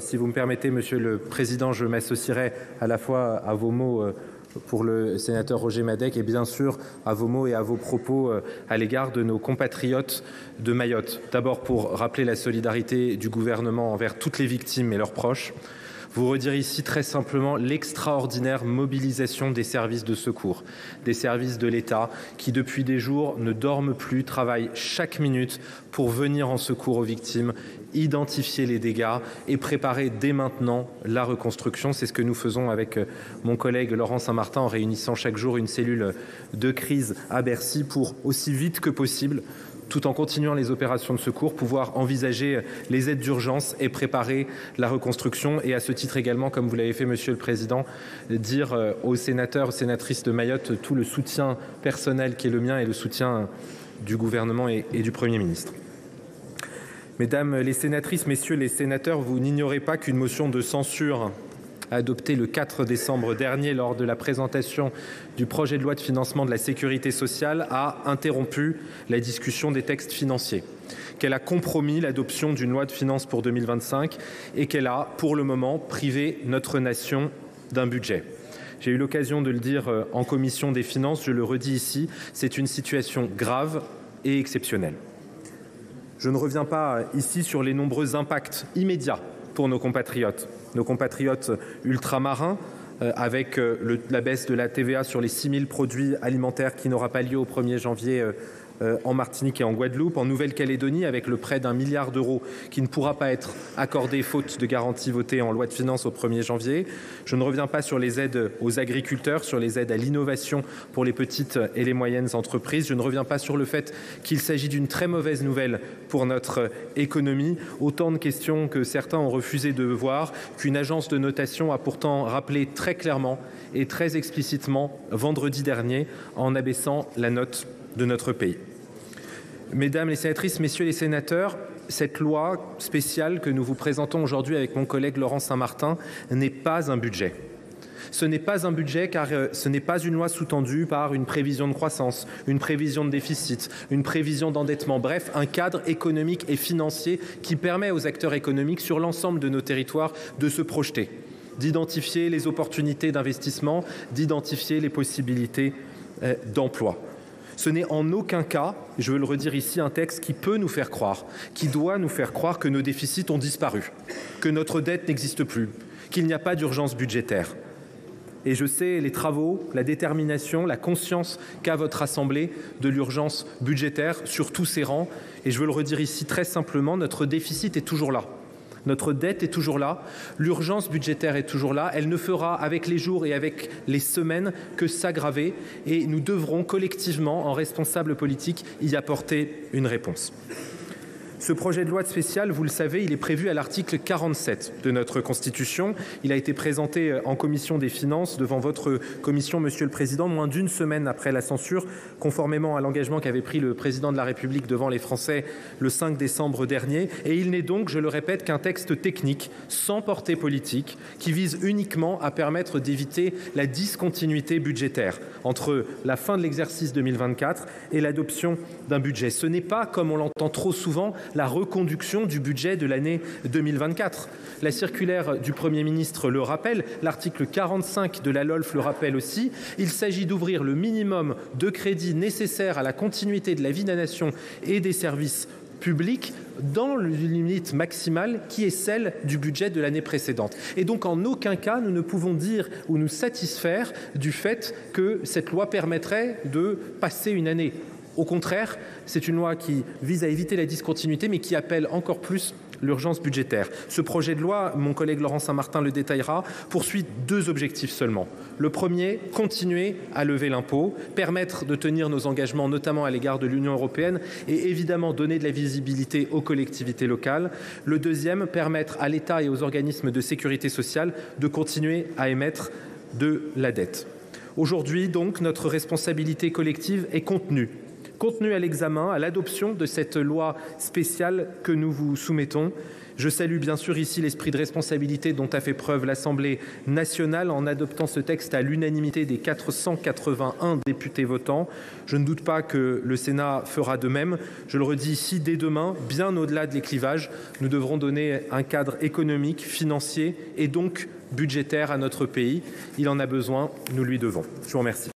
Si vous me permettez, Monsieur le Président, je m'associerai à la fois à vos mots pour le sénateur Roger Madec et bien sûr à vos mots et à vos propos à l'égard de nos compatriotes de Mayotte. D'abord pour rappeler la solidarité du gouvernement envers toutes les victimes et leurs proches. Vous redire ici très simplement l'extraordinaire mobilisation des services de secours, des services de l'État qui depuis des jours ne dorment plus, travaillent chaque minute pour venir en secours aux victimes, identifier les dégâts et préparer dès maintenant la reconstruction. C'est ce que nous faisons avec mon collègue Laurent Saint-Martin en réunissant chaque jour une cellule de crise à Bercy pour aussi vite que possible, tout en continuant les opérations de secours, pouvoir envisager les aides d'urgence et préparer la reconstruction. Et à ce titre également, comme vous l'avez fait, Monsieur le Président, dire aux sénateurs, aux sénatrices de Mayotte tout le soutien personnel qui est le mien et le soutien du gouvernement et du Premier ministre. Mesdames les sénatrices, Messieurs les sénateurs, vous n'ignorez pas qu'une motion de censure adoptée le 4 décembre dernier lors de la présentation du projet de loi de financement de la sécurité sociale a interrompu la discussion des textes financiers, qu'elle a compromis l'adoption d'une loi de finances pour 2025 et qu'elle a, pour le moment, privé notre nation d'un budget. J'ai eu l'occasion de le dire en commission des finances, je le redis ici, c'est une situation grave et exceptionnelle. Je ne reviens pas ici sur les nombreux impacts immédiats pour nos compatriotes ultramarins, avec la baisse de la TVA sur les 6 000 produits alimentaires qui n'aura pas lieu au 1er janvier en Martinique et en Guadeloupe, en Nouvelle-Calédonie, avec le prêt d'1 milliard d'euros qui ne pourra pas être accordé faute de garantie votée en loi de finances au 1er janvier. Je ne reviens pas sur les aides aux agriculteurs, sur les aides à l'innovation pour les petites et les moyennes entreprises. Je ne reviens pas sur le fait qu'il s'agit d'une très mauvaise nouvelle pour notre économie. Autant de questions que certains ont refusé de voir, qu'une agence de notation a pourtant rappelé très clairement et très explicitement vendredi dernier en abaissant la note de notre pays. Mesdames les sénatrices, Messieurs les sénateurs, cette loi spéciale que nous vous présentons aujourd'hui avec mon collègue Laurent Saint-Martin n'est pas un budget. Ce n'est pas un budget car ce n'est pas une loi sous-tendue par une prévision de croissance, une prévision de déficit, une prévision d'endettement, bref, un cadre économique et financier qui permet aux acteurs économiques sur l'ensemble de nos territoires de se projeter, d'identifier les opportunités d'investissement, d'identifier les possibilités d'emploi. Ce n'est en aucun cas, je veux le redire ici, un texte qui peut nous faire croire, qui doit nous faire croire que nos déficits ont disparu, que notre dette n'existe plus, qu'il n'y a pas d'urgence budgétaire. Et je sais les travaux, la détermination, la conscience qu'a votre Assemblée de l'urgence budgétaire sur tous ses rangs. Et je veux le redire ici très simplement, notre déficit est toujours là. Notre dette est toujours là, l'urgence budgétaire est toujours là, elle ne fera avec les jours et avec les semaines que s'aggraver et nous devrons collectivement, en responsables politiques, y apporter une réponse. Ce projet de loi spécial, vous le savez, il est prévu à l'article 47 de notre Constitution. Il a été présenté en commission des finances devant votre commission, Monsieur le Président, moins d'une semaine après la censure, conformément à l'engagement qu'avait pris le Président de la République devant les Français le 5 décembre dernier. Et il n'est donc, je le répète, qu'un texte technique, sans portée politique, qui vise uniquement à permettre d'éviter la discontinuité budgétaire entre la fin de l'exercice 2024 et l'adoption d'un budget. Ce n'est pas, comme on l'entend trop souvent, la reconduction du budget de l'année 2024. La circulaire du Premier ministre le rappelle, l'article 45 de la LOLF le rappelle aussi. Il s'agit d'ouvrir le minimum de crédits nécessaires à la continuité de la vie de la nation et des services publics dans la limite maximale qui est celle du budget de l'année précédente. Et donc en aucun cas nous ne pouvons dire ou nous satisfaire du fait que cette loi permettrait de passer une année. Au contraire, c'est une loi qui vise à éviter la discontinuité, mais qui appelle encore plus l'urgence budgétaire. Ce projet de loi, mon collègue Laurent Saint-Martin le détaillera, poursuit 2 objectifs seulement. Le premier, continuer à lever l'impôt, permettre de tenir nos engagements, notamment à l'égard de l'Union européenne, et évidemment donner de la visibilité aux collectivités locales. Le deuxième, permettre à l'État et aux organismes de sécurité sociale de continuer à émettre de la dette. Aujourd'hui, donc, notre responsabilité collective est contenue contenu à l'examen, à l'adoption de cette loi spéciale que nous vous soumettons. Je salue bien sûr ici l'esprit de responsabilité dont a fait preuve l'Assemblée nationale en adoptant ce texte à l'unanimité des 481 députés votants. Je ne doute pas que le Sénat fera de même. Je le redis ici, dès demain, bien au-delà de les clivages, nous devrons donner un cadre économique, financier et donc budgétaire à notre pays. Il en a besoin, nous lui devons. Je vous remercie.